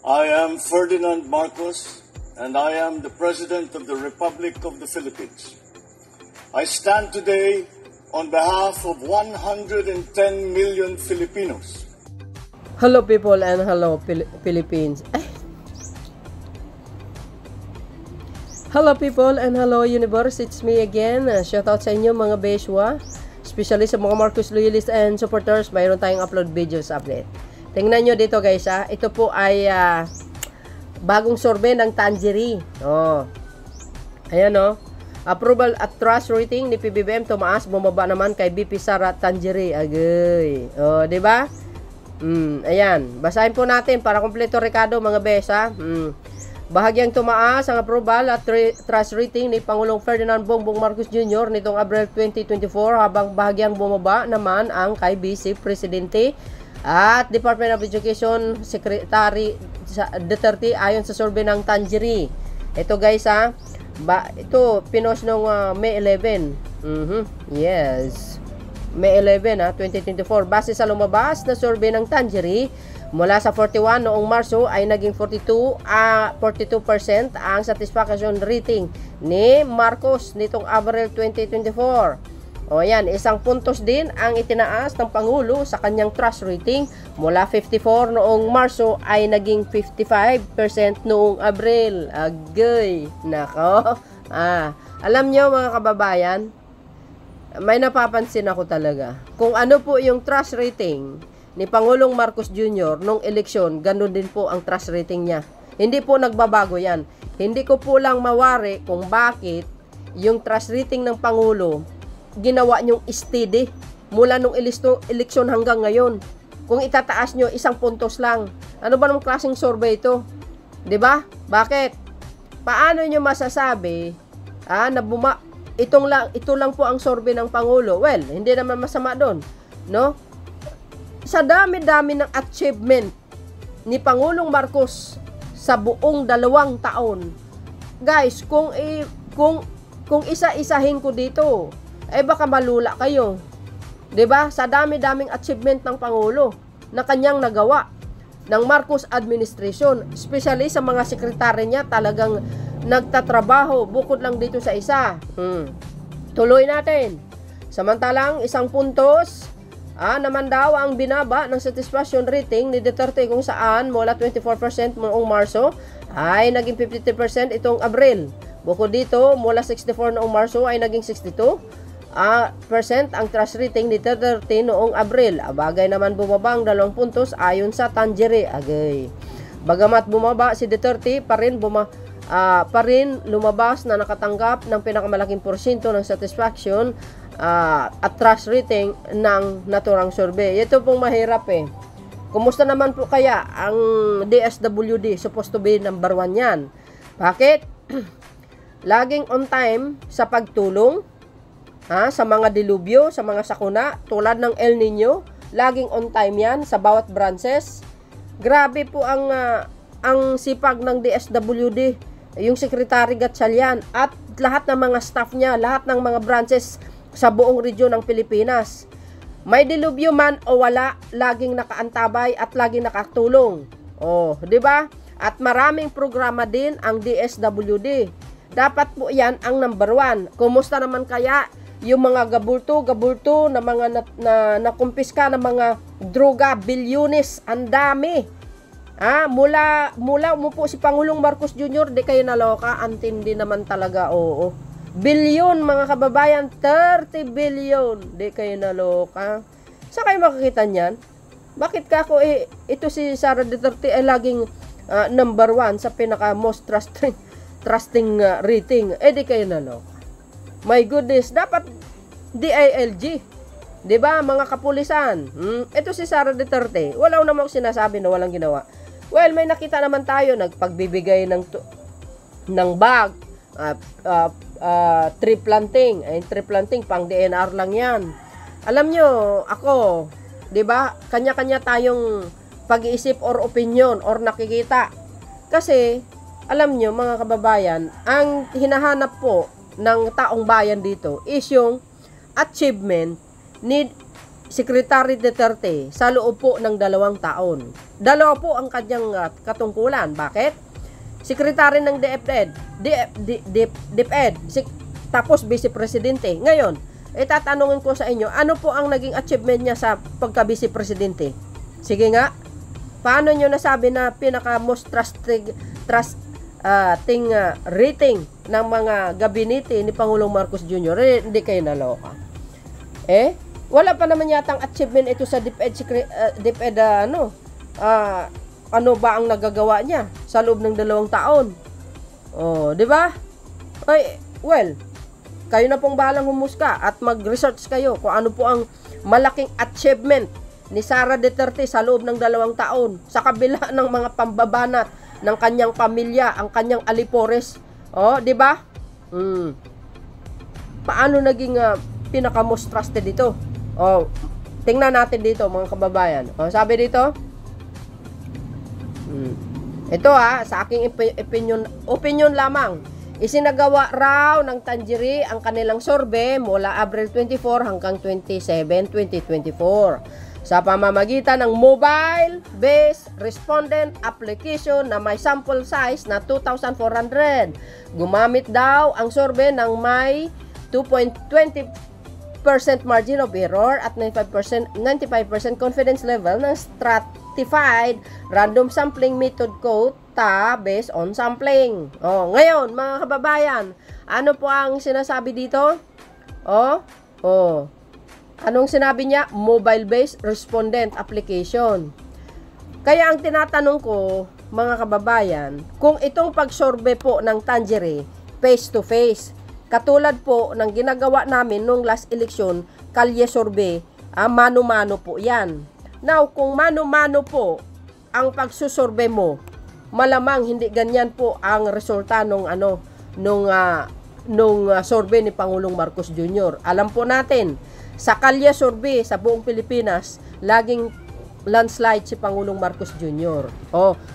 I am Ferdinand Marcos, and I am the President of the Republic of the Philippines. I stand today on behalf of 110 million Filipinos. Hello people and hello Philippines. Hello people and hello universe, it's me again. Shoutout sa inyo mga Beshwa, especially sa mga Marcos loyalists and supporters. Mayroon tayong upload videos update. Tingnan nyo dito guys ha. Ito po ay bagong sorbet ng Tangerie. Oh. Ayan oh. Approval at trust rating ni PBBM tumaas, bumaba naman kay BP Sara Tangerie. Agay. Oh, di ba? Ayan. Basahin po natin para kumpleto Ricardo mga bes ha. Bahagyang tumaas ang approval at trust rating ni Pangulong Ferdinand Bongbong Marcos Jr. nitong Abril 2024 habang bahagyang bumaba naman ang kay Vice Presidente at Department of Education Secretary Duterte ayon sa survey ng Tangerie. Ito guys ha. Ito pinost nung May 11. Yes. May 11 2024. Base sa lumabas na survey ng Tangerie, mula sa 41 noong Marso ay naging 42% ang satisfaction rating ni Marcos nitong Abril 2024. O yan, isang puntos din ang itinaas ng Pangulo sa kanyang trust rating mula 54 noong Marso ay naging 55% noong Abril. Agay, nako. Alam nyo mga kababayan, may napapansin ako talaga. Kung ano po yung trust rating ni Pangulong Marcos Jr. nung eleksyon, ganun din po ang trust rating niya. Hindi po nagbabago yan. Hindi ko po lang mawari kung bakit yung trust rating ng Pangulo ginawa nyong steady mula nung eleksyon hanggang ngayon. Kung itataas nyo, isang puntos lang. Ano ba namang klaseng survey ito? 'Di ba? Bakit? Paano nyo masasabi na ito lang po ang survey ng Pangulo? Well, hindi naman masama doon, no? Sa dami-dami ng achievement ni Pangulong Marcos sa buong 2 taon. Guys, kung isa-isahin ko dito, baka malula kayo. 'Di ba? Sa dami-daming achievement ng Pangulo na kanyang nagawa ng Marcos administration, especially sa mga sekretary niya, talagang nagtatrabaho bukod lang dito sa isa. Tuloy natin. Samantalang isang puntos naman daw ang binaba ng satisfaction rating ni Duterte kung saan mula 24% noong Marso ay naging 53% itong Abril. Bukod dito, mula 64 noong Marso ay naging 62% ang trust rating ni Duterte noong Abril. Bagay naman bumaba ang 2 puntos ayon sa Tangerie. Agay. Bagamat bumaba si Duterte, pa rin lumabas na nakatanggap ng pinakamalaking porsyento ng satisfaction at trust rating ng naturang survey. Ito pong mahirap Kumusta naman po kaya ang DSWD? Supposed to be number 1 yan. Bakit? Laging on time sa pagtulong sa mga dilubyo, sa mga sakuna tulad ng El Nino. Laging on time yan sa bawat branches. Grabe po ang sipag ng DSWD, yung Secretary Gatchalian at lahat ng mga staff niya, lahat ng mga branches sa buong region ng Pilipinas. May dilubyo man o wala, laging nakaantabay at laging nakatulong. Di ba? At maraming programa din ang DSWD. Dapat po yan ang number 1. Kumusta naman kaya yung mga gabulto na mga nakumpiska ng mga droga, bilyones, ang dami. Mula umupo si Pangulong Marcos Jr., di kayo naloka, antindi naman talaga, oo. Bilyon mga kababayan, 30 billion, di kayo naloka. Saan kayo makikita niyan? Bakit ka ako ito si Sara Duterte ay laging number 1 sa pinaka most trusting rating? Di kayo naloka. My goodness, dapat DILG. 'Di ba, mga kapulisan? Ito si Sara Duterte, wala namang sinasabi na walang ginawa. Well, may nakita naman tayo nagpagbibigay ng bag, tree planting. Tree planting pang DNR lang 'yan. Alam nyo, ako, 'di ba? Kanya-kanya tayong pag-iisip or opinion or nakikita. Kasi alam nyo mga kababayan, ang hinahanap po ng taong bayan dito is yung achievement ni Secretary Duterte sa loob po ng 2 taon. 2 po ang kanyang katungkulan. Bakit? Secretary ng DepEd, tapos Vice Presidente. Ngayon, tatanungin ko sa inyo, ano po ang naging achievement niya sa pagka-Vice Presidente? Sige nga, paano nyo nasabi na pinaka-most rating ng mga gabinete ni Pangulong Marcos Jr.? Hindi kayo naloka. Wala pa naman yatang achievement ito sa DepEd, ano ba ang nagagawa niya sa loob ng 2 taon? Di ba? Well, kayo na pong bahalang humusga at mag-research kayo kung ano po ang malaking achievement ni Sara Duterte sa loob ng 2 taon sa kabila ng mga pambabanat ng kanyang pamilya, ang kanyang alipores. Di ba? Paano naging pinaka-most trusted ito? Tingnan natin dito mga kababayan. Sabi dito, ito sa aking opinion lamang, isinagawa raw ng Tangerie ang kanilang survey mula April 24 hanggang 27, 2024 sa pamamagitan ng mobile-based respondent application na may sample size na 2,400. Gumamit daw ang survey ng may 2.20% margin of error at 95% confidence level ng stratified random sampling method quota based on sampling. Ngayon, mga kababayan, ano po ang sinasabi dito? Anong sinabi niya? Mobile-based respondent application. Kaya ang tinatanong ko, mga kababayan, kung itong pag-survey po ng Tangerie face-to-face, katulad po ng ginagawa namin nung last election, kalye survey, mano-mano po yan. Now, kung mano-mano po ang pagsusurvey mo, malamang hindi ganyan po ang resulta nung survey ni Pangulong Marcos Jr. Alam po natin, sa kalye survey sa buong Pilipinas, laging landslide si Pangulong Marcos Jr.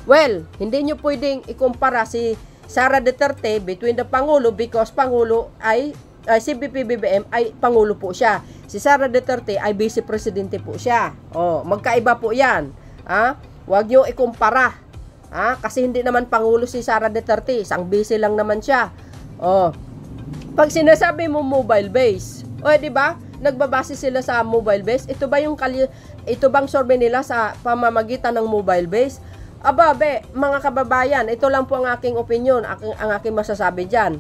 Well, hindi nyo pwedeng ikumpara si Sara Duterte between the Pangulo because Pangulo ay si BBM ay Pangulo po siya. Si Sara Duterte ay Vice Presidente po siya. Magkaiba po yan. Huwag nyo ikumpara. Kasi hindi naman Pangulo si Sara Duterte. Isang vice lang naman siya. Pag sinasabi mo mobile base, di ba? Nagbabase sila sa mobile base. Ito bang survey nila sa pamamagitan ng mobile base? Mga kababayan, ito lang po ang aking opinion, ang aking masasabi dyan.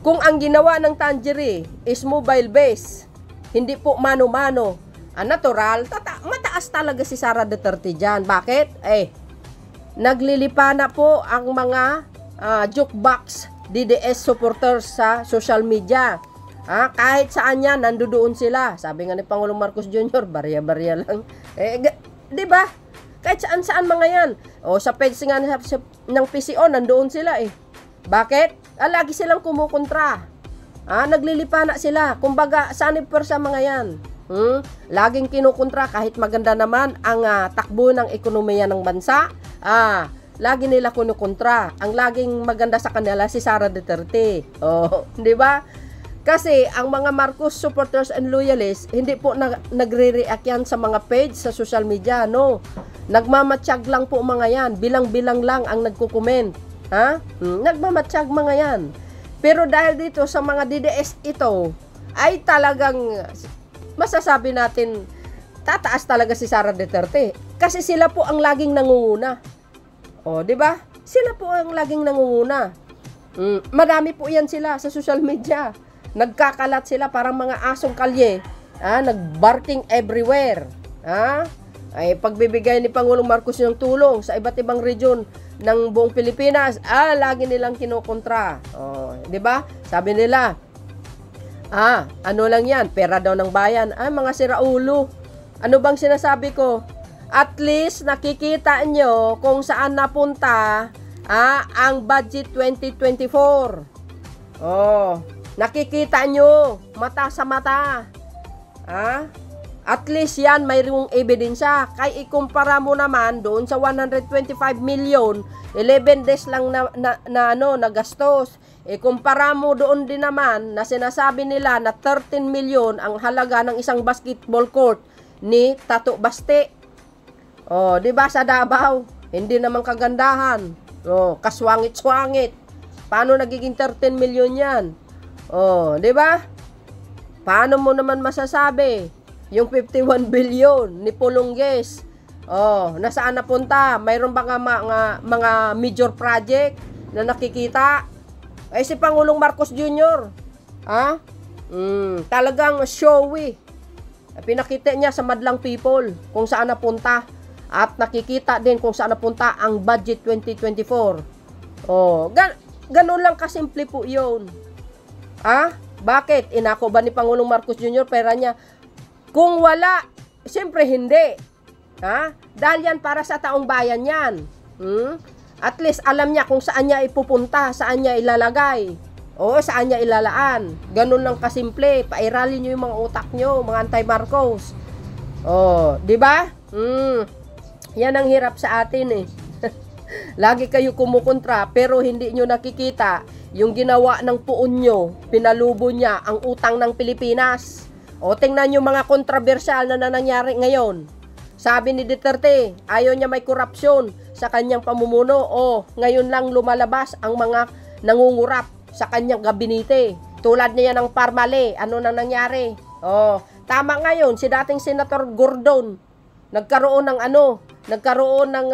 Kung ang ginawa ng Tangerie is mobile base, hindi po mano-mano, natural, mataas talaga si Sara Duterte dyan. Bakit? Naglilipa na po ang mga jukebox DDS supporters sa social media. Kahit saan yan, nandoon sila. Sabi nga ni Pangulong Marcos Jr., barya-barya lang. Di ba? Kahit saan-saan mga yan. Sa page nga ng PCO, nandoon sila Bakit? Lagi silang kumukontra. Naglilipa na sila. Kumbaga, sanib sa mga yan. Laging kinukontra kahit maganda naman ang takbo ng ekonomiya ng bansa. Lagi nila kinukontra. Ang laging maganda sa kanila si Sara Duterte. Di ba? Kasi ang mga Marcos supporters and loyalists, hindi po nagre-react yan sa mga page sa social media, no. Nagmamatsyag lang po mga yan, bilang-bilang lang ang nagko-comment. Nagmamatsyag mga yan. Pero dahil dito sa mga DDS ito, ay talagang masasabi natin, tataas talaga si Sara Duterte. Kasi sila po ang laging nangunguna. Di ba? Sila po ang laging nangunguna. Marami po yan sila sa social media. Nagkakalat sila parang mga asong kalye, nagbarking everywhere. Ay pagbibigay ni Pangulong Marcos ng tulong sa iba't ibang region ng buong Pilipinas, lagi nilang kinukontra. Di ba? Sabi nila, ano lang yan, pera daw ng bayan. Mga siraulo. Ano bang sinasabi ko? At least nakikita nyo kung saan napunta ang budget 2024. Nakikita nyo, mata sa mata. At least yan, mayroong ebidensya. Kaya ikumpara mo naman doon sa 125 million, 11 days lang na gastos. Ikumpara mo doon din naman na sinasabi nila na 13 million ang halaga ng isang basketball court. ni Tato Basti. Oh, 'di ba sa Davao? Hindi naman kagandahan. Oh, kaswangit-swangit. Paano nagiging 13 million 'yan? Oh, 'di ba? Paano mo naman masasabi yung 51 billion ni Pulongges? Oh, nasaan napunta? Mayroon ba nga mga major project na nakikita? Ay si Pangulong Marcos Jr. Ha? Talagang showy. Pinakita niya sa madlang people kung saan napunta at nakikita din kung saan napunta ang budget 2024. Oh, ganun lang kasimple po 'yun. Ha? Bakit? Inako ba ni Pangulong Marcos Jr. pera niya? Kung wala, siyempre hindi. Ha? Dahil yan para sa taong bayan yan. At least alam niya kung saan niya ipupunta, saan niya ilalagay. O saan niya ilalaan. Ganun lang kasimple. Pairalin niyo yung mga utak niyo, mga anti-Marcos. Oh, 'di ba? Yan ang hirap sa atin eh. Lagi kayo kumukontra pero hindi niyo nakikita yung ginawa ng puon niyo, pinalubo niya ang utang ng Pilipinas. O tingnan niyo mga kontrobersyal na nangyari ngayon. Sabi ni Duterte, ayaw niya may korupsyon sa kanyang pamumuno. O ngayon lang lumalabas ang mga nangungurap sa kanyang gabinete. Tulad niya ng Parmale, ano na nangyari? O, tama ngayon si dating Senator Gordon nagkaroon ng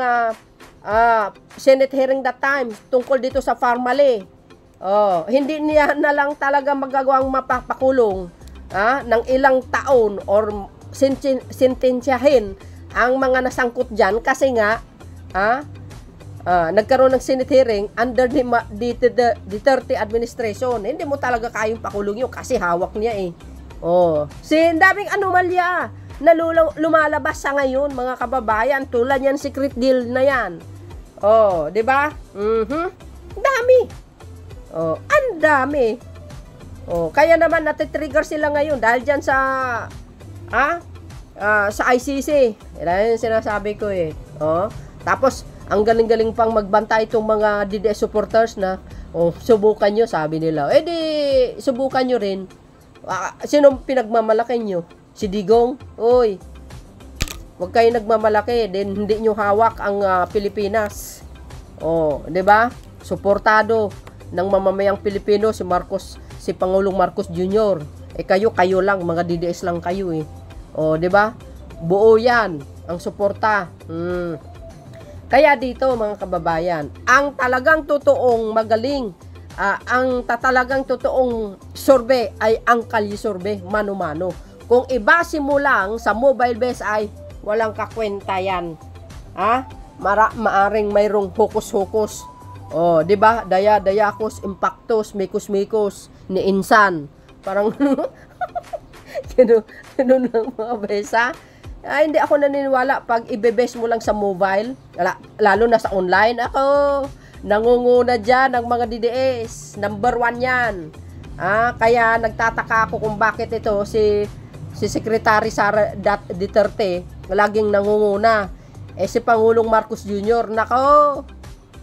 Senate hearing that time tungkol dito sa Parmale. Oh, hindi niya na lang talaga magagawang mapapakulong ng ilang taon or sentensyahin ang mga nasangkot dyan kasi nga nagkaroon ng Senate hearing under the Duterte administration. Hindi mo talaga kayang pakulong yun kasi hawak niya eh. Oh, daming anomalya na lumalabas sa ngayon mga kababayan, tulad yan secret deal na yan. Oh, 'di ba? Dami. Oh, ang dami. Oh, kaya naman natitrigger sila ngayon dahil diyan sa sa ICC. Yan yung sinasabi ko eh. Oh, tapos ang galing-galing pang magbanta itong mga DDS supporters na subukan nyo, sabi nila. Eh di subukan nyo rin. Sino pinagmamalaki nyo? Si Digong? Oy, huwag kayo nagmamalaki, then hindi nyo hawak ang Pilipinas. Oh, 'di ba? Suportado ng mamamayang Pilipino si Pangulong Marcos Jr. Eh kayo lang, mga DDS lang kayo eh. Oh, 'di ba? Buo 'yan ang suporta. Kaya dito mga kababayan, ang talagang totoong magaling, ang talagang totoong survey ay ang kalye survey, mano-mano. Kung ibase mo lang sa mobile base ay walang kakwenta yan. Maaring mayroong hokus-hokus. Oh, 'di ba? Dayakos, impactos, mikos-mikos ni Insan. Parang ganun lang mga besa. Hindi ako naniniwala pag ibe-base mo lang sa mobile, lalo na sa online. Ako nangunguna dyan ng mga DDS. Number 1 yan. Kaya nagtataka ako kung bakit ito si Secretary Sara Duterte laging nangunguna. Si Pangulong Marcos Jr. Nako.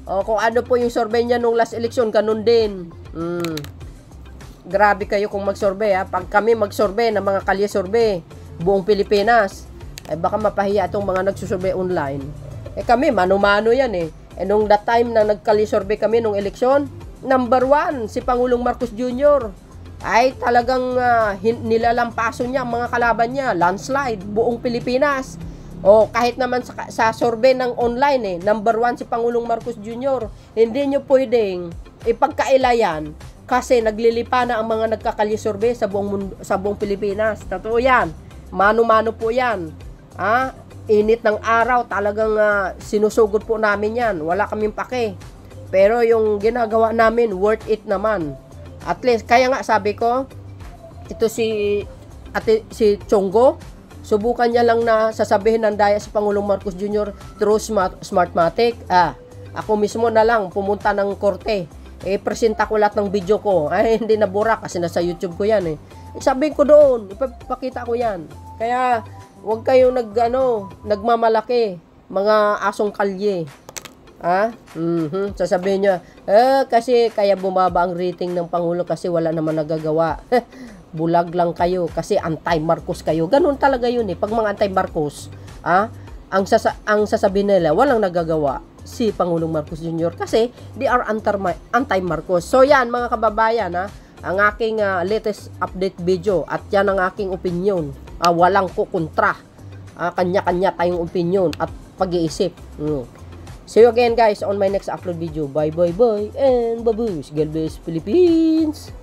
Kung ano po yung survey niya nung last election, ganun din. Grabe kayo kung mag-survey Pag kami mag-survey ng mga kalye survey, buong Pilipinas, baka mapahiya itong mga nagsusurvey online. Kami, mano-mano yan eh. Nung that time na nagkalye survey kami nung eleksyon, number 1, si Pangulong Marcos Jr. ay talagang nilalampaso niya ang mga kalaban niya, landslide, buong Pilipinas. Kahit naman sa survey ng online number 1 si Pangulong Marcos Jr. Hindi nyo pwedeng ipagkaila yan kasi naglilipa na ang mga nagkakalye survey sa buong Pilipinas. Totoo yan. Mano-mano po yan. Init ng araw, talagang sinusugod po namin yan. Wala kaming pake. Pero yung ginagawa namin, worth it naman. At least, kaya nga sabi ko, ito si Chongo, subukan niya lang na sasabihin ng daya si Pangulong Marcos Jr. through Smartmatic. Ako mismo na lang pumunta ng korte. Presenta ko lahat ng video ko. Hindi nabura kasi nasa YouTube ko yan sabihin ko doon, ipapakita ko yan. Kaya, huwag kayong nagmamalaki, mga asong kalye. Sasabihin nyo, kasi kaya bumaba ang rating ng Pangulo kasi wala naman nagagawa. bulag lang kayo kasi anti-Marcos kayo. Ganun talaga yun eh. Pag mga anti-Marcos, ang sasabihin nila, walang nagagawa si Pangulong Marcos Jr. kasi they are anti-Marcos. So yan mga kababayan, ang aking latest update video at yan ang aking opinion. Walang kukontra. Kanya-kanya tayong opinion at pag-iisip. See you again guys on my next upload video. Bye bye bye and babush. God bless Philippines.